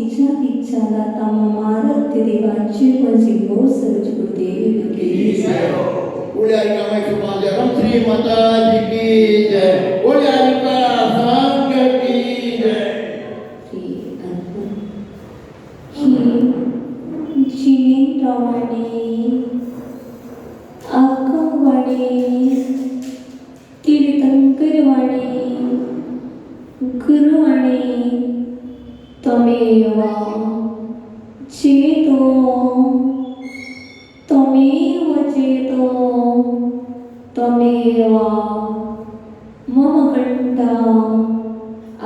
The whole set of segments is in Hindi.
शिक्षा दीक्षा दाता महाराज देवाची वजीबो सर्वजगुरु गुरुदेव की जय। बोले हरिका सुभान श्री माता जी की जय। बोले हरिका संघ की जय। जिनेंद्रवाणी अक्कवाणी तीर्थंकरवाणी गुरुवाणी त्वमेव चेतो त्वमेव चेतो त्वमेव मम कंठा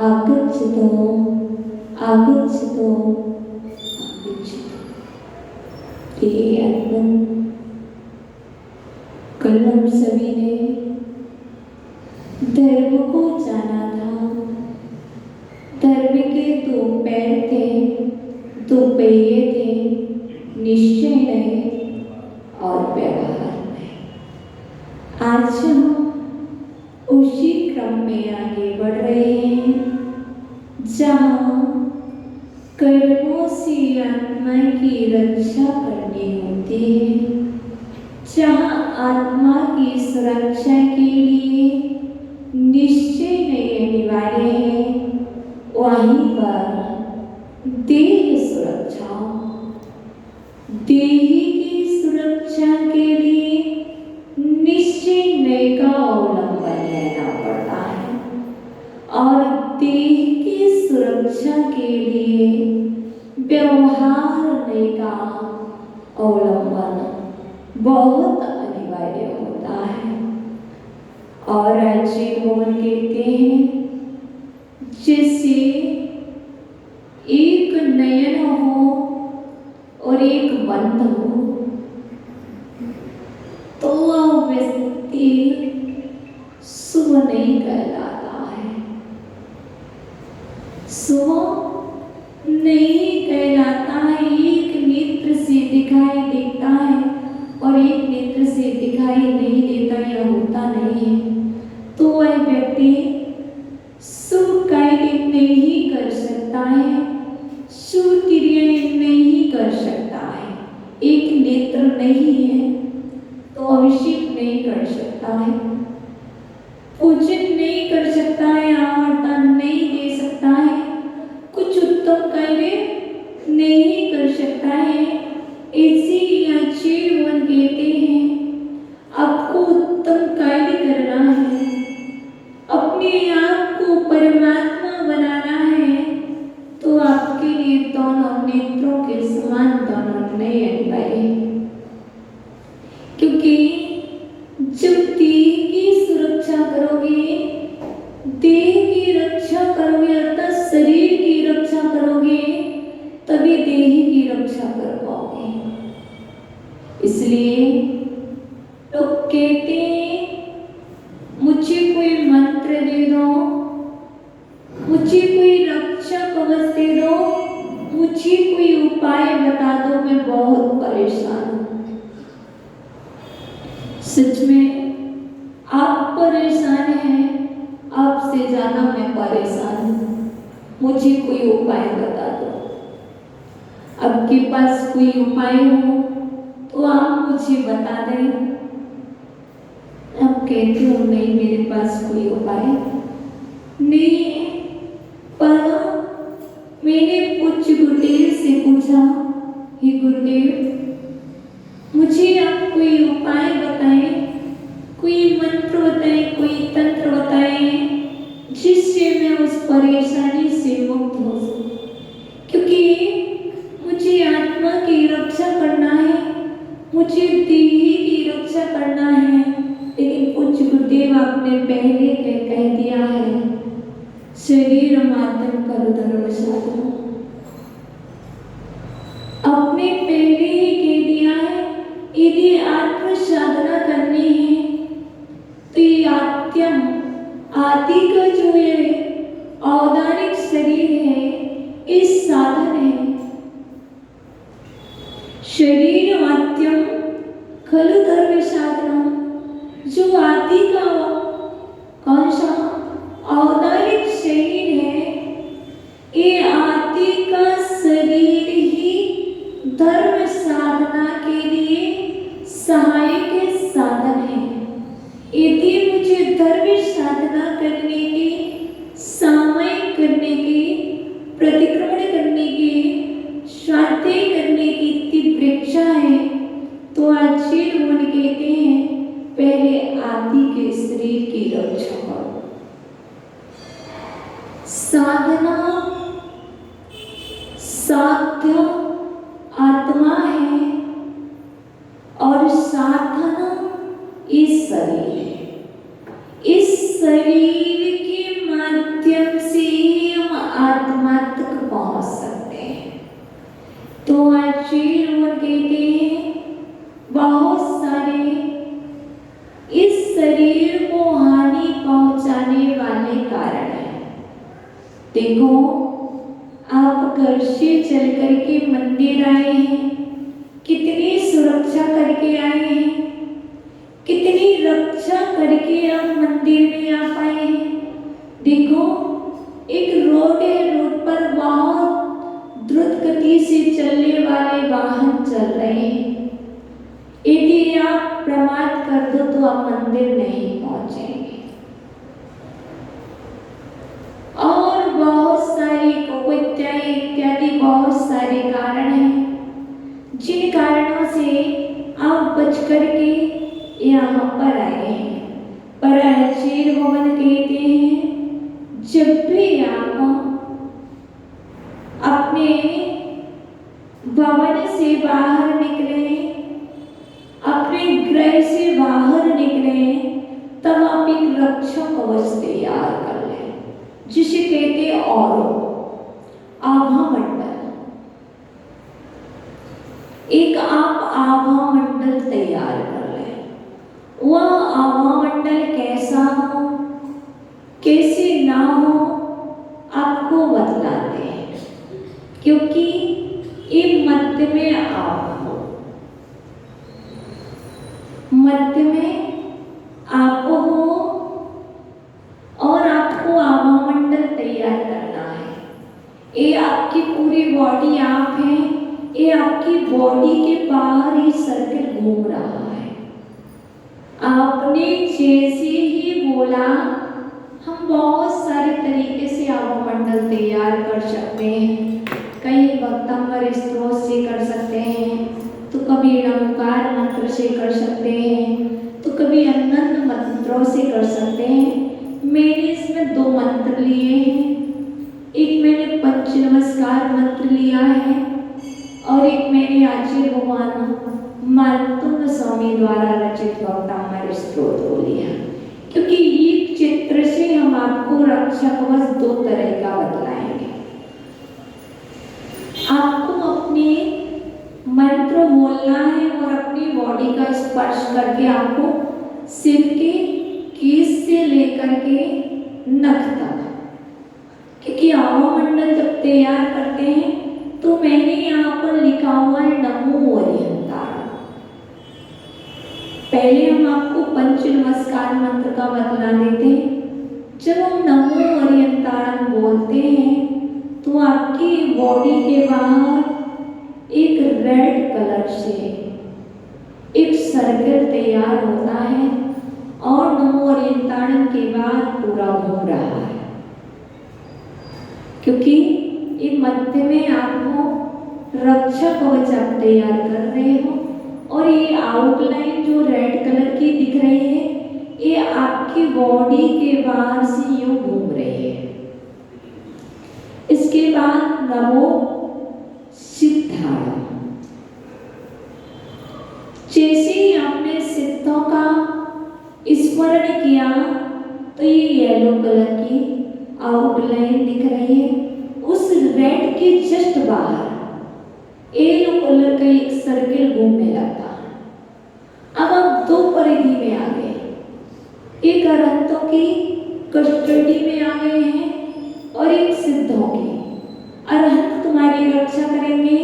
आगच्छतु आगच्छतु ये अद्भुत कल हम सभी ने धर्म को जाना था। धर्म के दो पैर थे, दो पहिए थे, निश्चय नहीं और व्यवहार नहीं। आज हम उसी क्रम में आगे बढ़ रहे हैं जहाँ कर्मों से आत्मा की रक्षा करनी होती है, जहाँ आत्मा की सुरक्षा के लिए निश्चय नहीं अनिवार्य है, वहीं पर देह सुरक्षा, देह की सुरक्षा के लिए निश्चय नहीं का अवलंबन लेना पड़ता है और देह की सुरक्षा के लिए व्यवहार नहीं का अवलंबन बहुत अनिवार्य होता है। और अजय भवन कहते हैं जैसे एक नयन हो और एक बंद हो तो वह व्यक्ति शुभ नहीं कहलाता है, शुभ नहीं कहलाता है। एक नेत्र से दिखाई देता है और एक नेत्र से दिखाई नहीं देता, यह होता नहीं है, तो वह व्यक्ति शुभ कार्य नहीं कर सकता है, शुभ क्रियाएं नहीं कर सकता है। एक नेत्र नहीं है तो अभिषेक नहीं कर सकता है, पूजन नहीं कर सकता है, आवाहन नहीं दे सकता है, कुछ उत्तम कार्य नहीं कर सकता है। ऐसे जीवन कहते हैं आपको उत्तम कार्य करना है, अपने आप को परमात्मा बनाना है, तो आपके लिए दोनों नेत्रों के समान दोनों नहीं अनिवार्य है। क्योंकि जब देह की सुरक्षा करोगे, देह की रक्षा करोगे अर्थात शरीर की रक्षा करोगे, तभी देह की रक्षा कर पाओगे। इसलिए लोग कहते हैं मुझे कोई मंत्र दे दो, मुझे कोई रक्षा कवच दे दो, मुझे कोई उपाय बता दो, मैं बहुत परेशान हूँ। सच में आप परेशान हैं, आपसे ज्यादा मैं परेशान हूँ। मुझे कोई उपाय बता दो। आपके पास कोई उपाय हो तो आप मुझे बता दें। आप कहते हो नहीं मेरे पास कोई उपाय नहीं है, पर मैंने पूज्य गुरुदेव से पूछा, हे गुरुदेव मुझे आप कोई उपाय बताएं, कोई मंत्र बताएं, कोई तंत्र बताएं जिससे मैं उस परेशानी से मुक्त हो सकूं। क्योंकि मुझे आत्मा की रक्षा करना है, मुझे देह की रक्षा करना है, लेकिन पूज्य गुरुदेव आपने पहले कह दिया है शरीर माध्यम करो धर्म साधना। आपने पहले ही कह दिया है यदि आत्म साधना करनी है तो ये आद्यम आदि का जो है औदारिक शरीर है, इस साधन है। शरीर माध्यम खलु धर्म साधना, जो आदि का कौन सा औदारिक शरीर है, ये आदि का शरीर ही धर्म साधना के लिए सहाय के साधन है। यदि मुझे धर्म साधना करने की, सामयिक करने की, प्रतिक्रमण करने की, स्वाध्याय करने की तीव्र इच्छा है, तो आचार्य मन कहते हैं पहले आदि के शरीर की रक्षा करो। साधना साध्य आत्मा है और साधना इस शरीर है। इस शरीर के माध्यम से हम आत्मा तक पहुंच सकते हैं। तो आचार्य कहते हैं बहुत सारे इस शरीर को हानि पहुंचाने वाले कारण हैं। देखो, आप घर से चल करके मंदिर आए हैं, कितनी सुरक्षा करके आए हैं, कितनी रक्षा करके आप मंदिर में आ पाए हैं। देखो, एक रोड है, रोड पर बहुत द्रुत गति से चलने वाले वाहन चल रहे हैं। यदि आप प्रमाद कर दो तो आप मंदिर नहीं पहुंचेंगे। और बहुत सारी इत्यादि बहुत सारे कारण हैं जिन कारणों से आप बच करके यहाँ पर आए हैं। पर आचार्य भगवान कहते हैं जब भी आप अपने भवन से बाहर निकले, अपने गृह से बाहर निकले, तब आप एक रक्षा कवच तैयार कर लें, जिसे कहते हैं और आभा मंडल। एक आप आभा मंडल तैयार कर लें। वह आभा मंडल कैसा हो, कैसे ना हो, आपको बतलाते हैं, क्योंकि ये मध्य में आप हो, मध्य में आप हो और आपको आभा मंडल तैयार करना है। ये आपकी पूरी बॉडी आप है, ये आपकी बॉडी के बाहर ही सर्किल घूम रहा है। आपने जैसे ही बोला, हम बहुत सारे तरीके से आभा मंडल तैयार कर सकते हैं। कई भक्तंबर स्त्रोत से कर सकते हैं, तो कभी नमकार मंत्र से कर सकते हैं, तो कभी अनंत मंत्रों से कर सकते हैं। मैंने इसमें 2 मंत्र लिए हैं। एक मैंने पंच नमस्कार मंत्र लिया है और एक मैंने आचार्य भगवान मार्तंड स्वामी द्वारा रचित भक्तंबर स्त्रोत को लिया, क्योंकि एक चित्र से हम आपको रक्षा कवच 2 तरह का बतलाएंगे। आपको अपने मंत्र बोलना है और अपनी बॉडी का स्पर्श करके आपको सिर के केस से लेकर के नख तक, क्योंकि आभा मंडल जब तैयार करते हैं तो मैंने यहाँ पर लिखा हुआ है नमो हरिहंतारण। पहले हम आपको पंच नमस्कार मंत्र का बतला देते हैं। जब हम नमो हरिहंतारण बोलते हैं तो आपकी बॉडी के बाहर एक रेड कलर से एक सर्कल तैयार होता है और नमो हरिहंतारण के बाद पूरा घूम रहा है, क्योंकि ये मध्य में आपको रक्षा कवच आप तैयार कर रहे हो। और ये आउटलाइन जो रेड कलर की दिख रही है, ये आपकी बॉडी के बाहर से यूं घूम रही है। इसके बाद नमो सिद्धाय। जैसे ही आपने सिद्धों का स्मरण किया तो ये येलो कलर की आउटलाइन दिख रही है। उस रेड के जस्ट बाहर येलो कलर का एक सर्किल घूमने लगता है। अब आप 2 परिधि में आ गए, एक अरहंतों की कस्टडी में आ गए हैं और एक सिद्धों की। अरहंत तुम्हारी रक्षा करेंगे,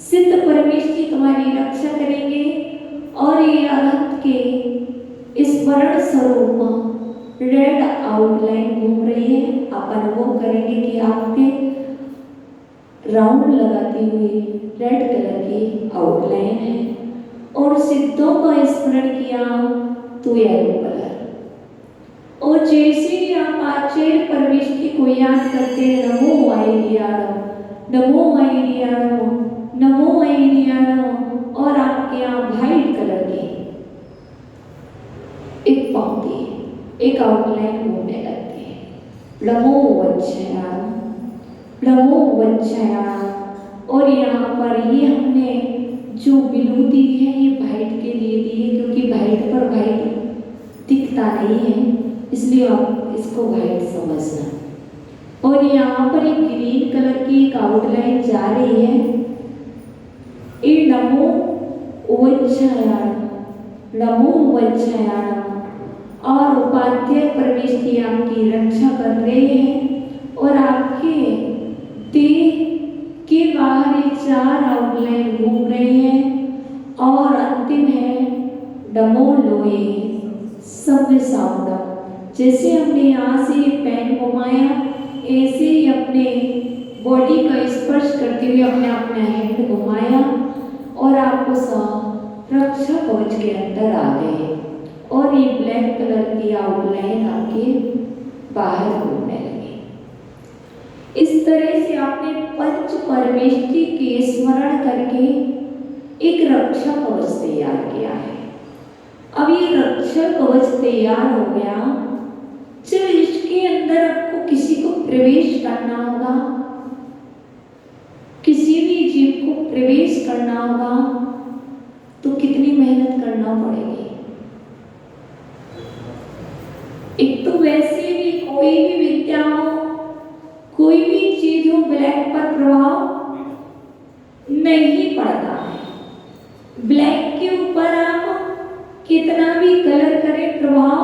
सिद्ध परमेश्वरी तुम्हारी रक्षा करेंगे। और ये अरहंत के स्मरण स्वरूप रेड आउटलाइन घूम रही है। आप अनुभव करेंगे कि आपके राउंड लगाती हुई रेड कलर की आउटलाइन है और सिद्धों का स्मरण किया तो येलो कलर। और जैसे ही आप आचार्य परमेष्टि को याद करते हैं, नमो आइडियाणो, नमो आइडियाणो, नमो आइडियाणो, और आपके यहाँ व्हाइट कलर की एक पंक्ति, एक आउटलाइन घूमने लगती है, नमो वज्रयाणो, नमो वज्रयाणो। और यहाँ पर ये हमने जो विभूति है ये व्हाइट के लिए दी है, क्योंकि व्हाइट पर व्हाइट दिखता नहीं है, इसलिए आप इसको व्हाइट समझना। और यहाँ पर एक ग्रीन कलर की एक आउटलाइन जा रही है, ये नमो वज्रयाणो, नमो वज्रयाणो। और उपाध्याय परमेष्टि आपकी रक्षा कर रहे हैं और आपके देह के बाहर ये 4 आउटलाइन घूम रहे हैं। और अंतिम है नमो लोए सव्य सावधान। जैसे हमने यहाँ से पैन घुमाया, ऐसे ही अपने बॉडी का स्पर्श करते हुए अपने अपना हैंड घुमाया और आपको रक्षा कवच के अंदर आ गए। और ये ब्लैक कलर की आउटलाइन आपके बाहर घूमने लगी। इस तरह से आपने पंच परमेष्टि के स्मरण करके एक रक्षा कवच तैयार किया है। अब ये रक्षा कवच तैयार हो गया, जब इसके अंदर आपको किसी को प्रवेश करना होगा, किसी भी जीव को प्रवेश करना होगा, तो कितनी मेहनत करना पड़ेगी। एक तो वैसे भी कोई भी विद्या हो, कोई भी चीज हो, ब्लैक पर प्रभाव नहीं पड़ता है। ब्लैक के ऊपर आप कितना भी कलर करें प्रभाव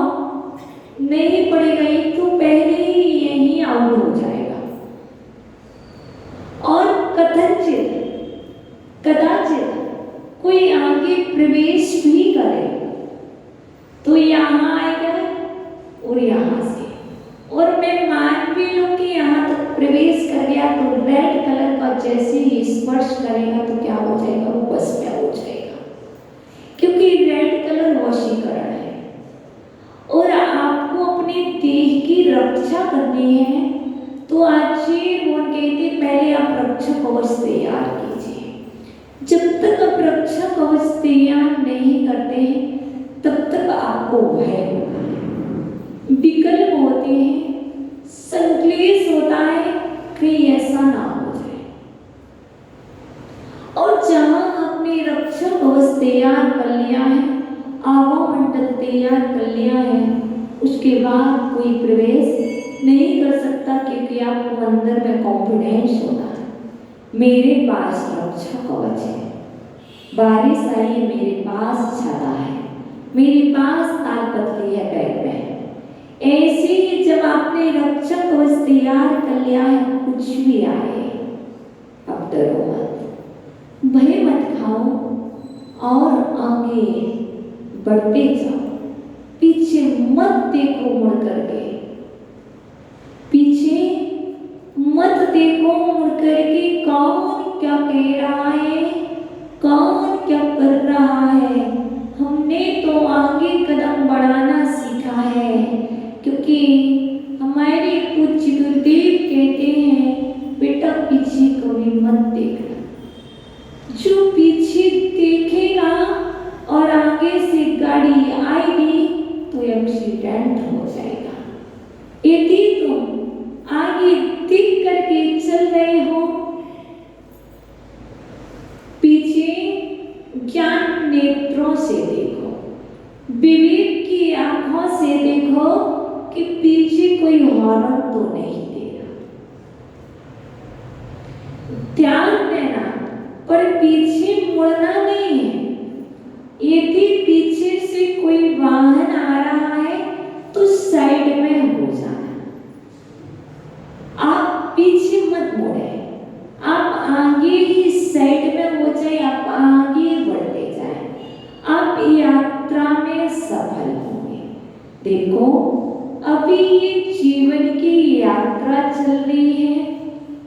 नहीं पड़ेगा, एक तो पहले ही यही आउट हो जाएगा। और कदाचित कोई आगे प्रवेश भी करे तो यहाँ आएगा और यहाँ से, और मैं मान भी लूं कि यहाँ तक प्रवेश कर गया तो रेड कलर का जैसे ही स्पर्श करेगा तो क्या हो जाएगा, वो बस में हो जाएगा, क्योंकि रेड कलर वशीकरण है। और आपको अपने देह की रक्षा करनी है तो आचार्य वो कहते पहले आप रक्षा कवच तैयार कीजिए। जब तक आप रक्षा कवच तैयार नहीं करते तब तक आपको भय होगा, विकल्प होते हैं, संक्लेश होता है, कहीं ऐसा ना हो जाए। और जहां आपने रक्षा कवच तैयार कर लिया है, आवामंडल तैयार कर लिया है, उसके बाद कोई प्रवेश नहीं कर सकता, क्योंकि आपको अंदर में कॉन्फिडेंस होना है, मेरे पास रक्षा कवच है, बारिश आई है मेरे पास छाता है, मेरे पास तालपत्री है बैग में। ऐसे ही जब आपने रक्षा कवच तैयार कर लिया है, कुछ भी आए अब डरो मत, भय मत खाओ और आगे बढ़ते जाओ, पीछे मत देखो मुड़ करके, पीछे मत देखो मुड़ करके कौन क्या कह रहा है, कौन क्या कर रहा है। हमने तो आगे कदम बढ़ाना सीखा है, क्योंकि हमारे पूज्य गुरुदेव कहते हैं बेटा पीछे कभी मत देखना, जो पीछे देखेगा और आगे से गाड़ी आएगी तो एक्सीडेंट हो जाएगा। यदि तुम आगे देख करके चल रहे हो, पीछे ज्ञान नेत्रों से देखो, विवेक की आंखों से देखो कि पीछे कोई हॉर्न तो नहीं दे रहा, ध्यान देना, पर पीछे मुड़ना नहीं है। यदि पीछे से कोई वाहन आ रहा है तो साइड में हो जाना, आप पीछे मत मुड़े, आप आगे ही साइड में हो जाए, आप आगे बढ़ते जाए, आप यात्रा में सफल होंगे। देखो अभी ये जीवन की यात्रा चल रही है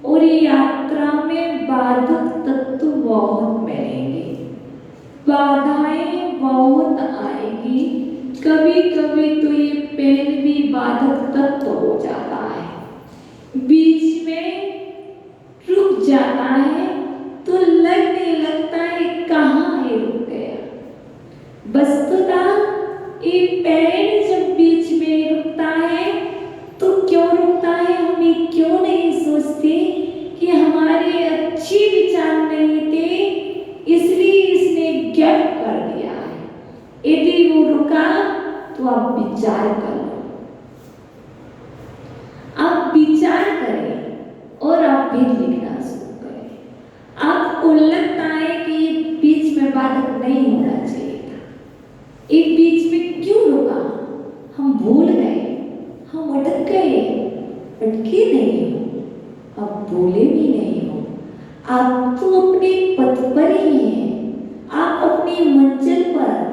और यात्रा में बाधक तत्व बहुत मिलेंगे, बाधाएं बहुत आएगी, कभी कभी तो ये पेन भी बाधक तत्व हो जाता है, बीच में रुक जाता है तो लगने लगता है कहाँ ये रुक गया। वस्तुतः ये पेन जब बीच में रुकता है तो क्यों रुकता है, हमें क्यों नहीं सोचते कि हमारे अच्छे विचार नहीं थे इसलिए इसने गैप कर दिया है। यदि वो रुका तो आप विचार कर लो, आप विचार करें और आप भी लिखना शुरू करें। आपको लगता है कि ये बीच में बाधक नहीं होना चाहिए था, ये बीच में क्यों रुका, हम भूल गए, हम अटक गए, अटके नहीं हो, अब बोले भी नहीं हो, आप तो अपने पथ पर ही हैं, आप अपनी मंजिल पर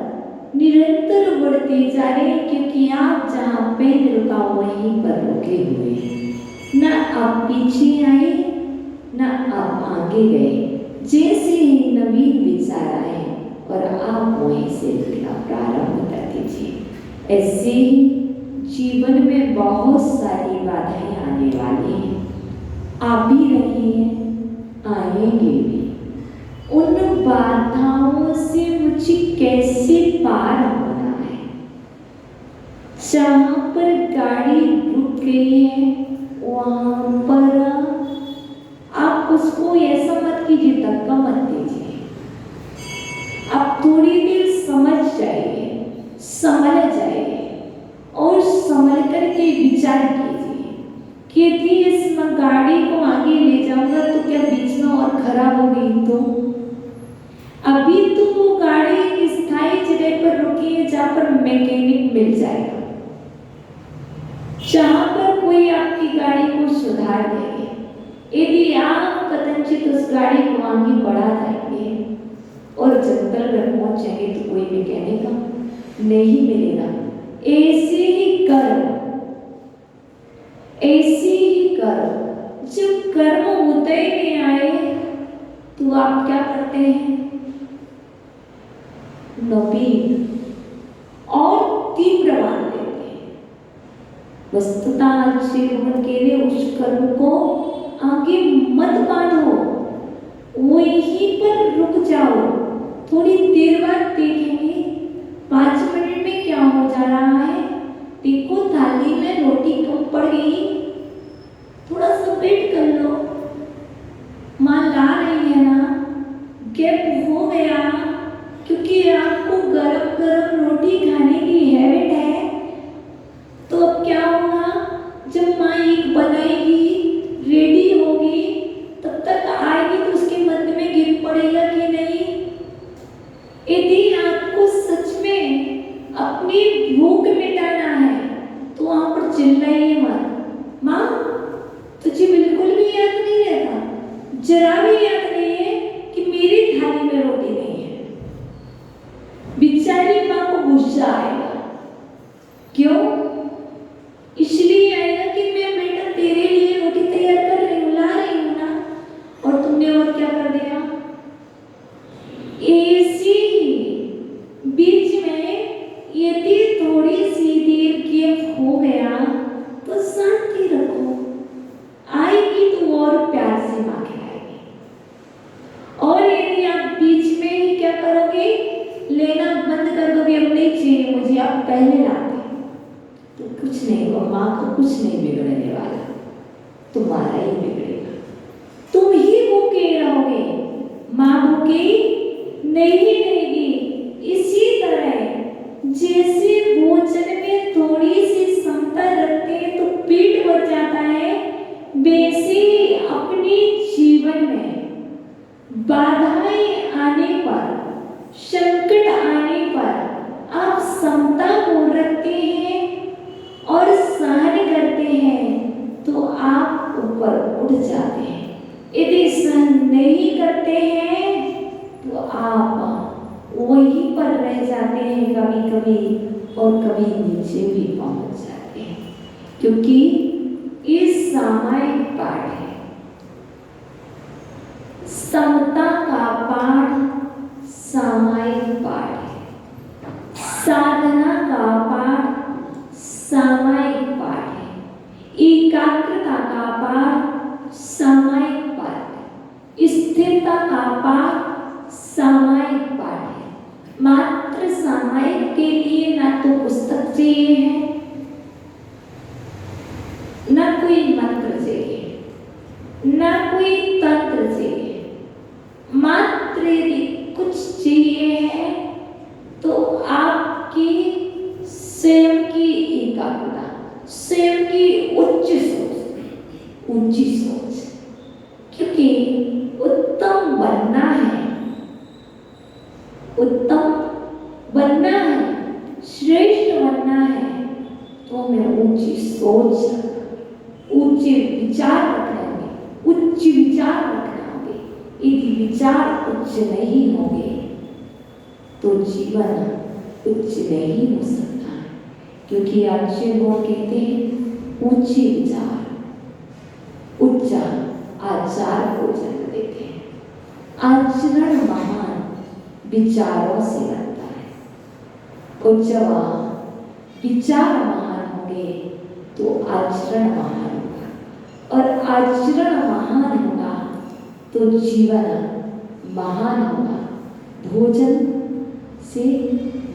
निरंतर बढ़ते जा रहे हैं, क्योंकि आप जहाँ पेन रुका वहीं पर रुके हुए हैं। ना आप पीछे आए ना आप आगे गए, जैसे ही नवीन विचार आए और आप वहीं से लिखना प्रारंभ कर दीजिए। ऐसे ही जीवन में बहुत सारी बाधाएं आने वाली हैं, आ भी रही हैं, आएंगे भी। उन बाधाओं से मुझे कैसे पार होना है। जहाँ पर गाड़ी रुक गई है वहाँ पर आप उसको ऐसा मत कीजिए, धक्का मत दीजिए, आप थोड़ी देर समझ जाइए, समझ जाइए और समझ करके विचार कीजिए कि यदि इस गाड़ी को आगे ले जाऊंगा तो क्या बीच में और खराब हो गई तो अभी तो वो गाड़ी एक स्थायी जगह पर रुकी है जहाँ पर मैकेनिक मिल जाएगा, जहाँ पर कोई आपकी गाड़ी को सुधार देंगे। यदि आप कदाचित उस गाड़ी को आगे बढ़ा देंगे और जंगल में पहुंचेंगे तो कोई मैकेनिक नहीं मिलेगा। ऐसे ही करो, ऐसे ही करो। जब कर्म होते ही आए तो आप क्या करते हैं, नवीन और तीव्र मान लेते हैं। वस्तुतः श्री भगवान कह रहे उस कर्म को आगे मत बढ़ो, वहीं पर रुक जाओ, थोड़ी देर बाद देखेंगे 5 मिनट में क्या हो जा रहा है। देखो थाली में रोटी कम पड़ गई, थोड़ा सा वेट कर लो, मां ला रही है ना, गैप हो गया, क्योंकि आपको गरम गरम रोटी खाने की हैबिट है। तो अब क्या होगा, जब माँ एक बनाएगी रेडी होगी तब तक आएगी तो उसके मध्य में गिर पड़ेगा कि नहीं। यदि आपको सच में अपनी भूख मिटाना है तो वहां पर चिल्लाइए मत, माँ तुझे बिल्कुल भी याद नहीं रहता, जरा भी याद नहीं है कि मेरी थाली में रोटी नहीं है। बेचारी माँ को गुस्सा आएगा, क्यों, इसलिए आएगा कि मैं बेटा तेरे लिए रोटी तैयार कर रही हूँ, ला रही हूँ ना, और तुमने और क्या कर दिया। ऐसी बीच में यदि थोड़ी सी देर गैप हो गया तो शांति रखो, आएगी तो और प्यार से माँ खिलाएगी। और यदि आप बीच में ही क्या करोगे, लेना बंद कर दोगे, अब नहीं चाहिए मुझे, आप पहले लाते तो कुछ नहीं होगा, माँ को कुछ नहीं बिगड़ने वाला, तुम्हारा ही बिगड़ेगा, तुम ही भूखे रहोगे, माँ भूखी नहीं रहेगी। इसी तरह जैसे भोजन में थोड़ी सी क्षमता रखते हैं तो पेट भर जाता है, वैसे ही अपने जीवन में बाधाएं आने पर, संकट आने पर आप क्षमता को रखते हैं और सहन करते हैं तो आप ऊपर उठ जाते हैं। यदि सहन नहीं करते हैं तो आप वहीं पर रह जाते हैं कभी कभी, और कभी नीचे भी पहुंच जाते हैं, क्योंकि ये सामायिक पाठ है। समता का पाठ सामायिक स्थिरता का पाठ सामायिक पाठ है। मात्र सामायिक के लिए ना तो पुस्तक चाहिए है, ना कोई मंत्र चाहिए, ना कोई तंत्र चाहिए। मात्र यदि कुछ चाहिए है तो आपकी स्वयं की एकाग्रता, स्वयं की ऊंची सोच, क्योंकि उत्तम बनना है, श्रेष्ठ बनना है, तो हमें ऊंची सोच, ऊंचे विचार रखने होंगे, उच्च विचार रखने होंगे। यदि विचार उच्च नहीं होंगे तो जीवन उच्च नहीं हो सकता, क्योंकि आचार्य लोग कहते हैं ऊंचे विचार उच्च आचार को जन्म देते हैं। आचरण महान विचारों से बनता है, और जब विचार महान होंगे तो आचरण महान होगा, और आचरण महान होगा तो जीवन महान होगा। भोजन से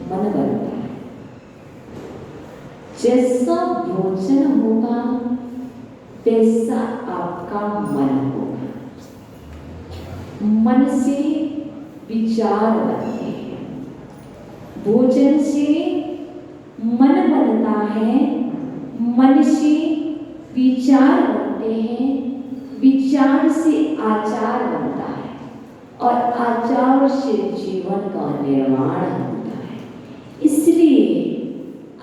मन बनता है, जैसा भोजन होगा वैसा आपका मन होगा। मन से विचार बनते हैं, भोजन से मन बनता है, मन से विचार बनते हैं, विचार से आचार बनता है, और आचार से जीवन का निर्माण होता है। इसलिए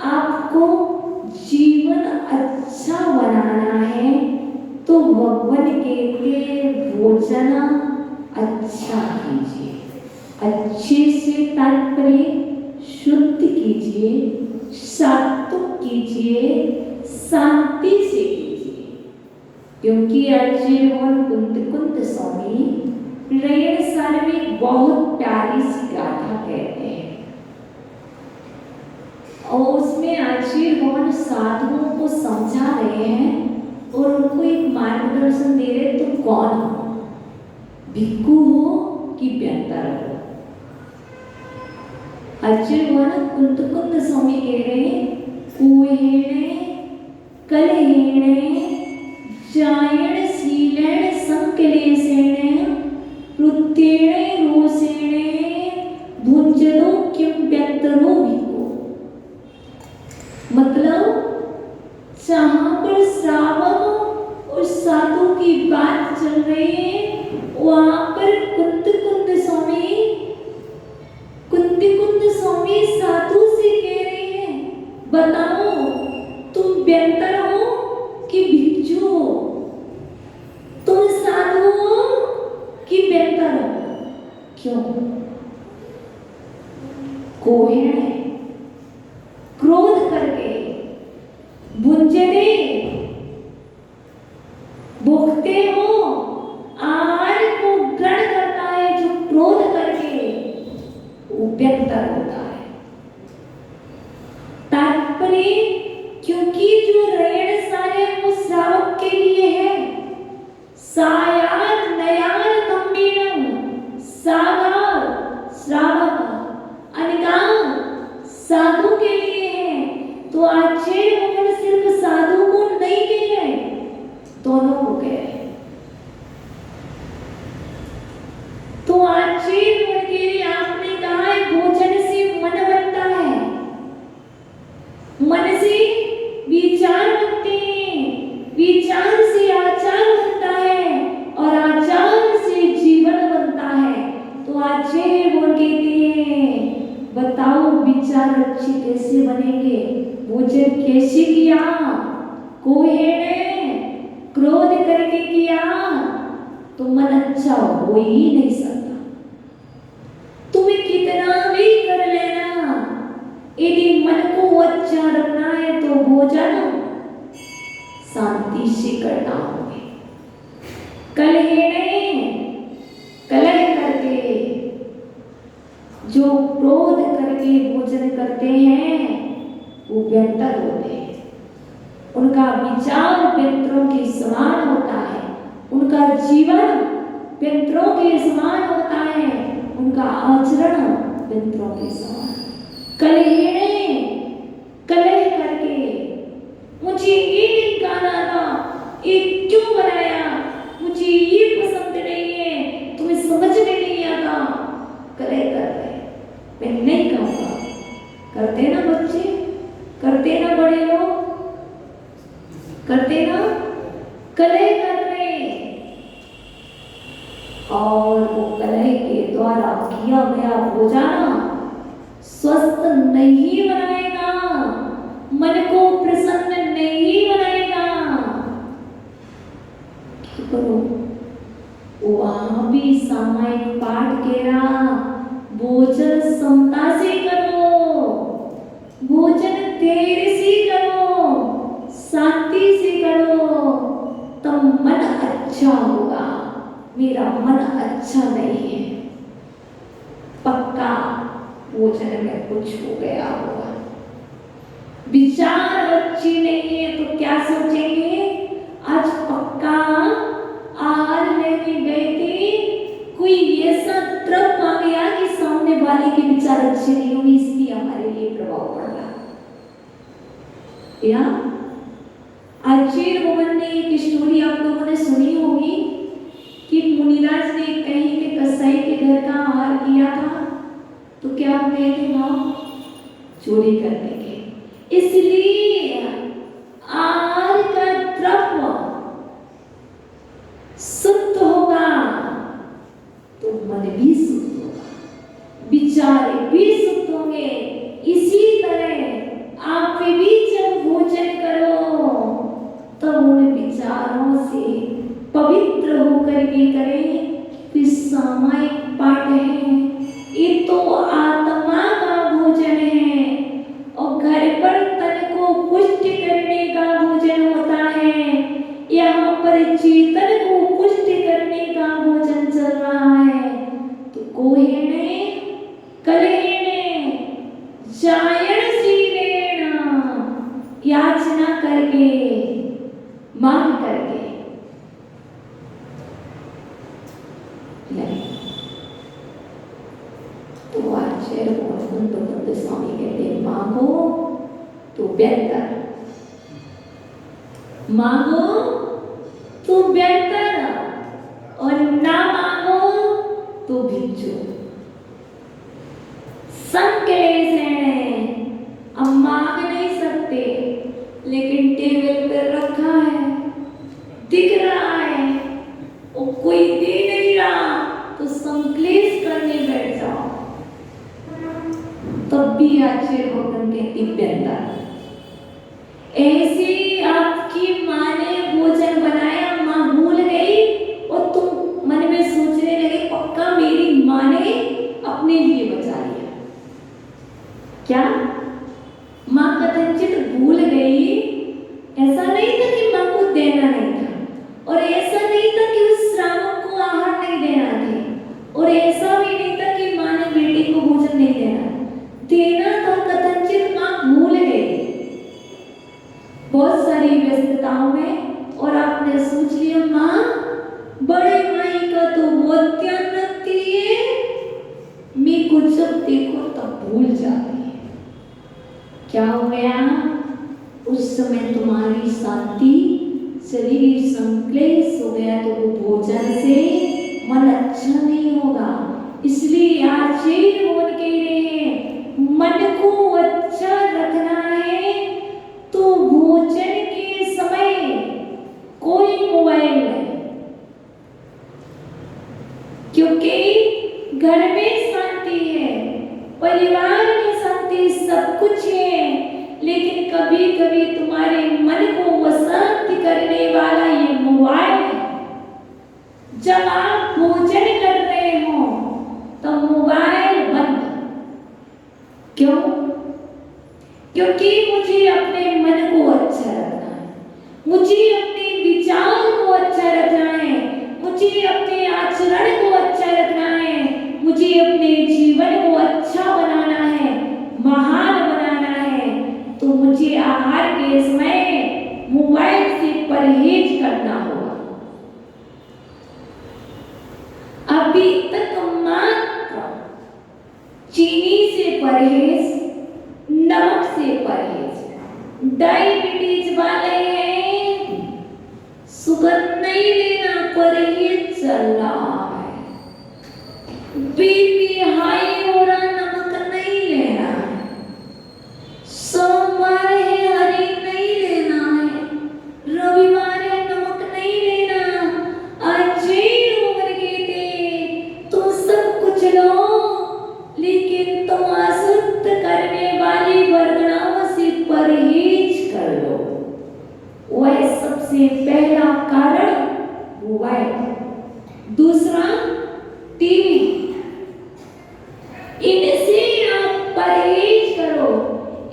आपको जीवन अच्छा बनाना है तो भगवान कहते भोजन अच्छा कीजिए। अच्छे से तात्पर्य शुद्ध कीजिए, सात्विक कीजिए, शांति से कीजिए, क्योंकि आचार्य कुंद स्वामी रेण सार में बहुत प्यारी सी गाथा कहते हैं, और उसमें आचार्य भगवान साधुओं को समझा रहे हैं और उनको एक मार्गदर्शन दे रहे। तुम कौन हो, भिक्खु हो कि व्यंतर हो? आचार्य भगवान कुंद स्वामी कह रहे कुहेणे कलहेणे जायण शीलेण संकलेशेण रुत्येण रोषेण भुंजनो किम व्यंतरो भिक्खु। मतलब जहां पर श्रावक और साधु की बात चल रही है, वहां पर कुंद स्वामी साधु से कह रहे हैं, बताओ तुम व्यंतर हो कि भिक्षु हो, तुम साधु हो कि व्यंतर हो? क्यों? कोहेण क्रोध करके, भुंजने भोगते हो, आहार को ग्रहण करता है जो क्रोध करके, वो व्यंतर होता है। तात्पर्य क्योंकि जो रेण सारे वो श्रावक के लिए है, सायार नयार तंबीणम सागार श्रावक, अनिकाम साधु के लिए है। तो आचार्य भगवान सिर्फ साधु को नहीं कह रहे, दोनों को कह रहे। तो आचार्य भगवान के लिए आपने कहा है भोजन से मन बनता है, मन से विचार बनते हैं, विचार से आचार बनता है, और आचार से जीवन बनता है। तो आचार्य भगवान कहते हैं बताओ विचार अच्छे कैसे बनेंगे, भोजन कैसे किया? कोहेण क्रोध करके किया तो मन अच्छा हो ही नहीं सकता। तुम्हें कितना भी कर लेना, यदि मन को अच्छा रखना है तो भोजन शांति से करना होगा। कलह करके, जो क्रोध करके भोजन करते हैं वो व्यंतर होते हैं। उनका विचार व्यंतरों के समान होता है, उनका जीवन पितरों के समान होता है, उनका आचरण पितरों के समान। कलह करके मुझे ये नहीं गाना था, ये क्यों बनाया, मुझे ये पसंद नहीं है, तुम्हें समझ में नहीं आता, कलह कर रहे। मैं नहीं कहूँगा, करते ना बच्चे, करते ना बड़े लोग, करते ना, कलह कर रहे। और वो कलह के द्वारा किया गया भोजन स्वस्थ नहीं बनाएगा, मन को प्रसन्न नहीं बनाएगा। करो वहां भी सामायिक पाठ कह रहा, भोजन समता से करो, भोजन धैर्य से करो, शांति से करो, तब मन अच्छा होगा। मेरा मन अच्छा नहीं है, पक्का भोजन में कुछ हो गया होगा, विचार अच्छी नहीं है तो क्या सोचेंगे, आज पक्का आहार लेने गए थे, कोई ऐसा द्रव आ गया कि सामने वाले के विचार अच्छे नहीं हुए, इसलिए हमारे लिए प्रभाव पड़ रहा। या आचार्य मोहन ने एक स्टोरी आप लोगों ने सुनी होगी कि मुनिराज ने कहीं के कसाई के घर का आहार किया था, तो क्या हो गए थे वहां, चोरी करने के। इसलिए आहार का द्रव्य शुद्ध होगा तो मन भी शुद्ध होगा, विचार भी शुद्ध होंगे। इसी तरह आप भी जब भोजन करो तो उन विचारों से पवित्र होकर के करें। फिर सामायिक पाठ है, ये तो आत्मा का भोजन है, और घर पर तन को पुष्ट करने का भोजन होता है, यहाँ पर चेतन को पुष्ट करने का भोजन चल रहा है। तो कोहेने कलेने जायण सीलेन, याचना करके, मांग करके नहीं। तो आचार्य मोहन स्वामी कहते हैं, मांगो तो बेहतर, मांगो तो बेहतर, और ना मांगो तो भिक्षु। संकेत है, अब मांग नहीं सकते, लेकिन टेबल पर रखा है, दिख रहा है, और कोई दे नहीं रहा, तो संक्लेश करने बैठ जाओ, तब भी आचार्य भगवान के दिव्यता। ऐसे आपकी माँ ने भोजन बनाया, माँ भूल गई, और तुम मन में सोचने लगे पक्का मेरी माँ ने अपने लिए बचा लिया। क्या माँ कदाचित भूल गई? ऐसा नहीं था कि माँ को देना नहीं था, और ऐसा नहीं था कि उस श्रावक को आहार नहीं देना था, और ऐसा भी नहीं था कि माँ ने बेटी को भोजन नहीं देना था। कदाचित माँ भूल गई बहुत सारी व्यस्तताओं में, और आपने सोच लिया माँ बड़े माई का तो बहुत ध्यान रखती है, मैं को जब देखो तब भूल जाती है। क्या हो गया? उस समय तुम्हारी शांति, शरीर संक्लेश हो गया, तो वो भोजन से मन अच्छा नहीं होगा। इसलिए आचार्य बोल के रहे हैं, मन को अच्छा रखना है तो भोजन के समय कोई मोबाइल नहीं, क्योंकि घर में शांति है, परिवार में शांति, सब कुछ है, लेकिन कभी कभी तुम्हारे मन को अशांत करने वाला ये मोबाइल है। जब आप भोजन कर रहे हो तो मोबाइल बंद। क्यों? क्योंकि मुझे अपने मन को अच्छा रखना है, मुझे अपने विचार को अच्छा रखना है, मुझे अपने आचरण को अच्छा रखना है, मुझे अपने जीवन को अच्छा बनाना है, महान बनाना है। तो मुझे आहार के समय मोबाइल से परहेज करना होगा। परहेज, नमक से परहेज। डायबिटीज वाले हैं, शुगर नहीं लेना, परहेज चल रहा है। बीपी हाई हो रहा, नमक नहीं लेना है। सोमवार है, हरी नहीं लेना है। रविवार है, नमक नहीं लेना। आज जैन होकर के थे, तुम सब कुछ लो, लेकिन तुम अशुद्ध करने वाली वर्गणाओं से परहेज कर लो। वह सबसे पहला कारण मोबाइल, दूसरा टीवी। इनसे आप परहेज करो।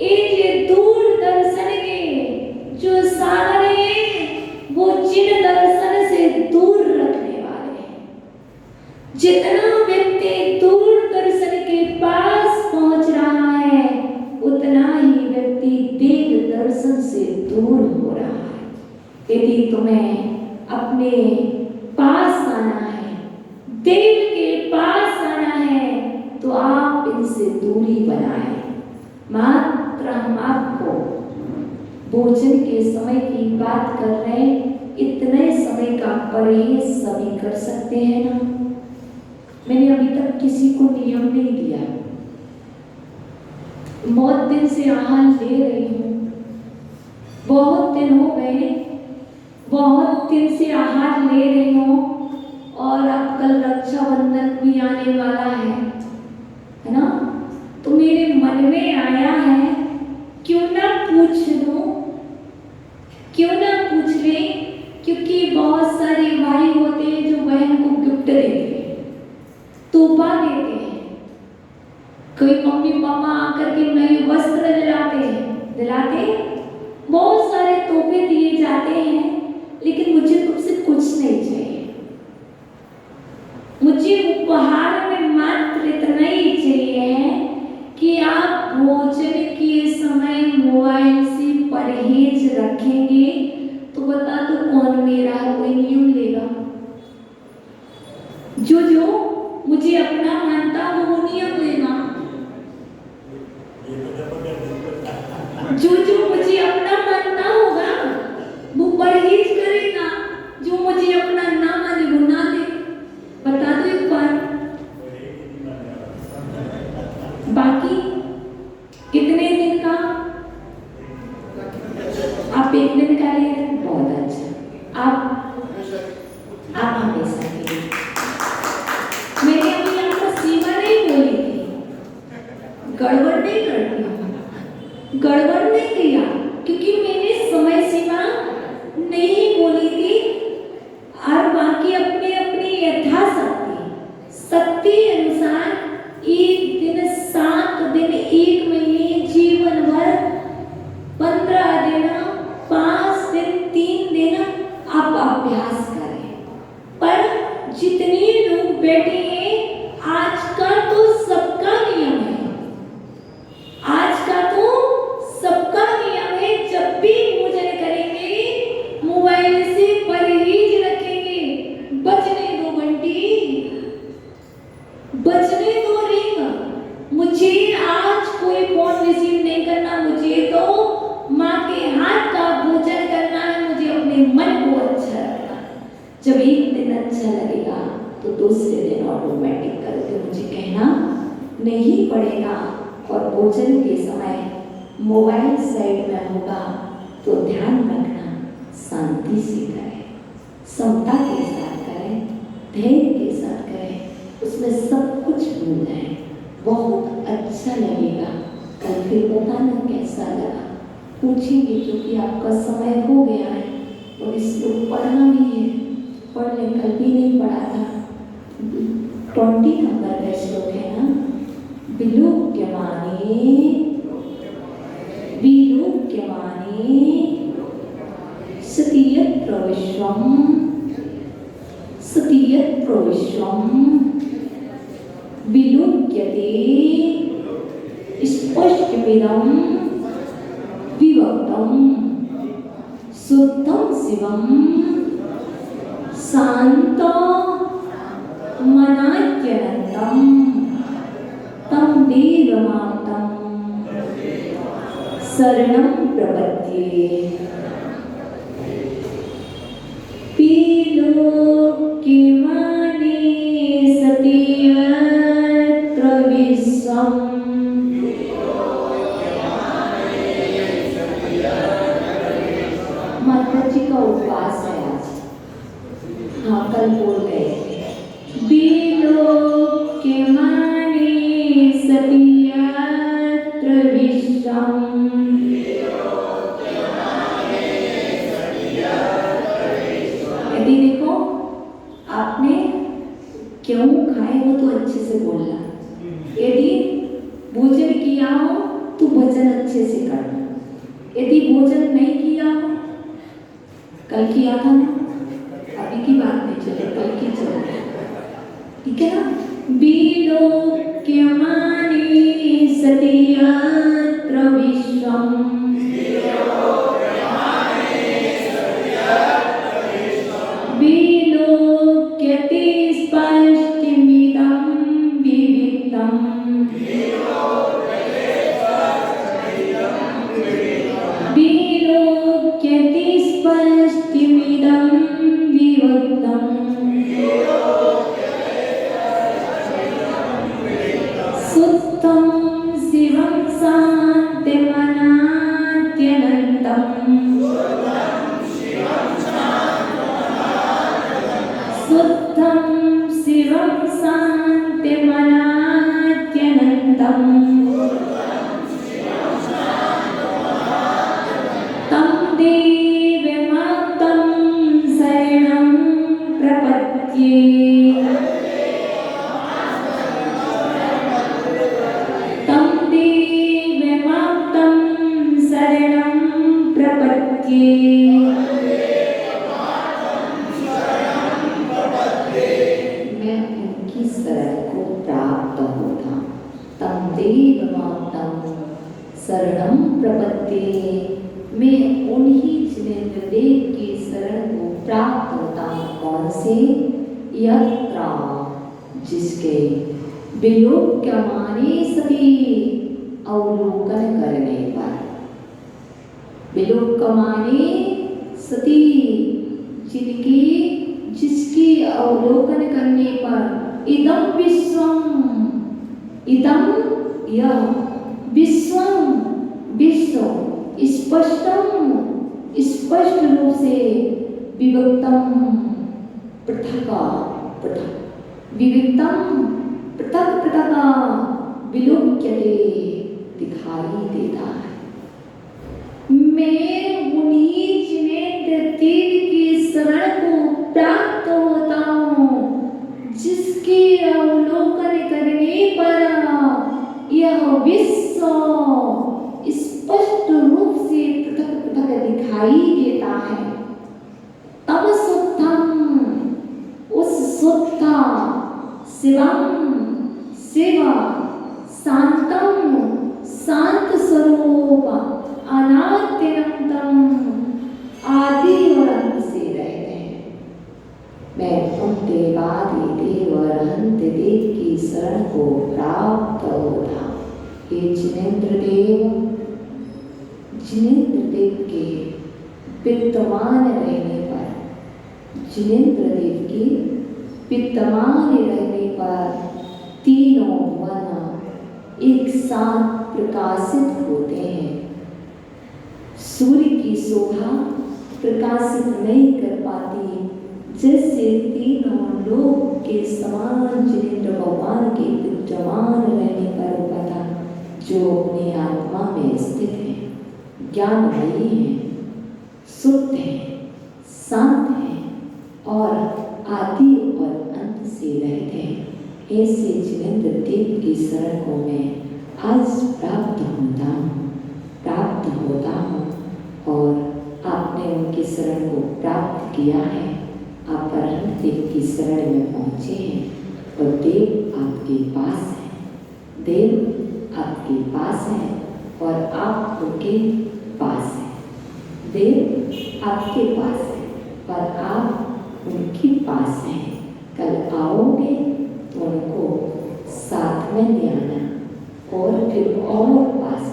ये दूरदर्शन के जो सागर हैं, वो जिन दर्शन से दूर रखने वाले हैं। जितना व्यक्ति दूरदर्शन के पास पहुंच रहा है, उतना ही व्यक्ति देव दर्शन से दूर हो रहा है। यदि तुम्हें अपने पास आना है, देव के पास आना है, तो आप इनसे दूरी बनाएं। मात्र हम आपको भोजन के समय की बात कर रहे हैं, इतने समय का परहेज सभी कर सकते हैं ना। मैंने अभी तक किसी को नियम नहीं दिया, बहुत दिन से आहार ले रही हूँ, बहुत दिन हो गए, बहुत दिन से आहार ले रही हूँ। और अब कल रक्षाबंधन भी आने वाला है ना। तो मेरे मन में आया है, क्यों ना पूछ लूं, क्यों ना पूछ ले, क्योंकि बहुत सारे भाई होते हैं जो बहन को गिफ्ट देते हैं, तोहफा देते हैं। कोई मम्मी पापा आकर के नए वस्त्र दिलाते बहुत सारे तोहफे दिए जाते हैं, लेकिन मुझे तुमसे कुछ नहीं चाहिए। मुझे उपहार में मात्र इतना ही चाहिए कि आप भोजन के समय मोबाइल से परहेज रखेंगे। तो बता दो, कौन मेरा कोई नियम लेगा? जो मुझे अपना मानता हो वो नियम लेगा, जो मुझे अपना मानता होगा वो परहेज करेगा, जो मुझे अपना ना माने वो ना दे। बता दो एक बार, बाकी कितने दिन का? आप एक दिन का ले रहे हैं, बहुत अच्छा। आप हमेशा के लिए। मैंने अभी आपको सीमा नहीं बोली थी, गड़बड़ नहीं करती, गड़बड़ नहीं किया, क्योंकि मैंने समय सीमा नहीं बोली थी। और बाकी अपने अपनी शक्ति अनुसार एक दिन, 7 दिन, 1 महीने, जीवन भर, 15 दिन, 5 दिन, 3 दिन आप अभ्यास करें। पर जितने लोग बैठे हैं, आज का तो सबका नियम है, आज का तो सबका नियम है। जब भी भोजन करेंगे, मोबाइल से परहेज रखेंगे। बजने दो घंटी, बजने दो रिंग। मुझे आज कोई फोन रिसीव नहीं करना, मुझे तो माँ के हाथ का भोजन करना है, मुझे अपने मन को अच्छा रखना। जब एक दिन अच्छा लगेगा तो दूसरे दिन ऑटोमेटिक करके मुझे कहना नहीं पड़ेगा। और भोजन के समय मोबाइल साइड में होगा तो ध्यान रखना, शांति से करें, समता के साथ करें, धैर्य के साथ करें, उसमें सब कुछ भूल जाए, बहुत अच्छा लगेगा। कल फिर बताना कैसा लगा, पूछेंगे, क्योंकि आपका समय हो गया है और इसको पढ़ना भी है, पढ़ ले, कल भी नहीं पढ़ा था। 20 नंबर का श्लोक है ना, विलोक्यमाने सतीयत्र विश्वम विलोक्यते स्पष्टमिदं विभक्तं शुद्धं शिवं शान्तं मनात्यनन्तं तं देवमातं शरणं प्रपद्ये। विलोक्यमाने सति यत्र विश्वम् माता जी का उपवास है आज। हाँ, कल बोल गए विलोक्यमाने सति यत्र विश्वम्। यदि देखो आपने क्यों खाए वो तो अच्छे से बोलना। यदि भोजन किया हो तो भजन अच्छे से करना। यदि भोजन नहीं किया हो, कल किया था ना, अभी की बात नहीं चले, कल की चलो, ठीक है ना। विलोक्यमाने सति यत्र विश्वम् विलोक्यते स्पष्टमिदं विविक्तम्। विलोक्यते स्पष्टमिदं विविक्तम्। सुत्थं शिवं शान्तिमनाद्यनन्तम्। सुत्थं शिवं शान्तिमनाद्यनन्तम्। तं देवमाप्तं शरणं प्रपद्ये। तं देवमाप्तं शरणं प्रपद्ये। मैं उनकी शरण को प्राप्त होता। तम देवमाप्तं शरणं प्रपद्ये। मैं उन्हीं जिनेंद्र देव की शरण को प्राप्त होता हूँ। कौन से? यत्र जिसके विलोक्यमाने सति अवलोकन करने पर। विलोक्यमाने सति जिसकी अवलोकन करने पर इदं विश्वम्, इदं यह विश्वम् विश्व स्पष्ट रूप से विविक्तम पृथक विविक्तम पृथक विलोक्यते दिखाई देता है। मैं उन्हीं जिनेंद्र देव की शरण को प्राप्त होता हूँ जिसके अवलोकन करने पर यह विश्व स्पष्ट रूप से पृथक दिखाई देता है। तब शुद्धम उस शुद्ध शिवम शिव शांतम शांत स्वरूप अनाद्यनंतम आदि और अंत से रहते हैं। मैं उन देवादि देव और अनंत देव की शरण को प्राप्त होता। ये जिनेंद्र देव के विद्यमान रहने पर, जिनेंद्र देव की विद्यमान रहने पर तीनों वन एक साथ प्रकाशित होते हैं। सूर्य की शोभा प्रकाशित नहीं कर पाती, जैसे तीनों लोक के समान जिनेंद्र भगवान के विद्यमान रहने पर पता जो अपने आत्मा में स्थित है, ज्ञानमयी है, शुद्ध है, शांत है और आदि और अंत से रहते हैं। ऐसे जिनेंद्र देव की शरण को मैं आज प्राप्त होता हूँ और आपने उनकी शरण को प्राप्त किया है। आप अनंत देव की शरण में पहुँचे हैं और देव आपके पास है, देव आपके पास है और आप उनके पास है। देव आपके पास है और आप उनके पास हैं। कल आओगे तो उनको साथ में ले आना और फिर और पास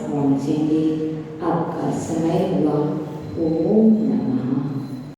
पहुँच पहुँचेंगे। आपका समय हुआ। ओम नमः।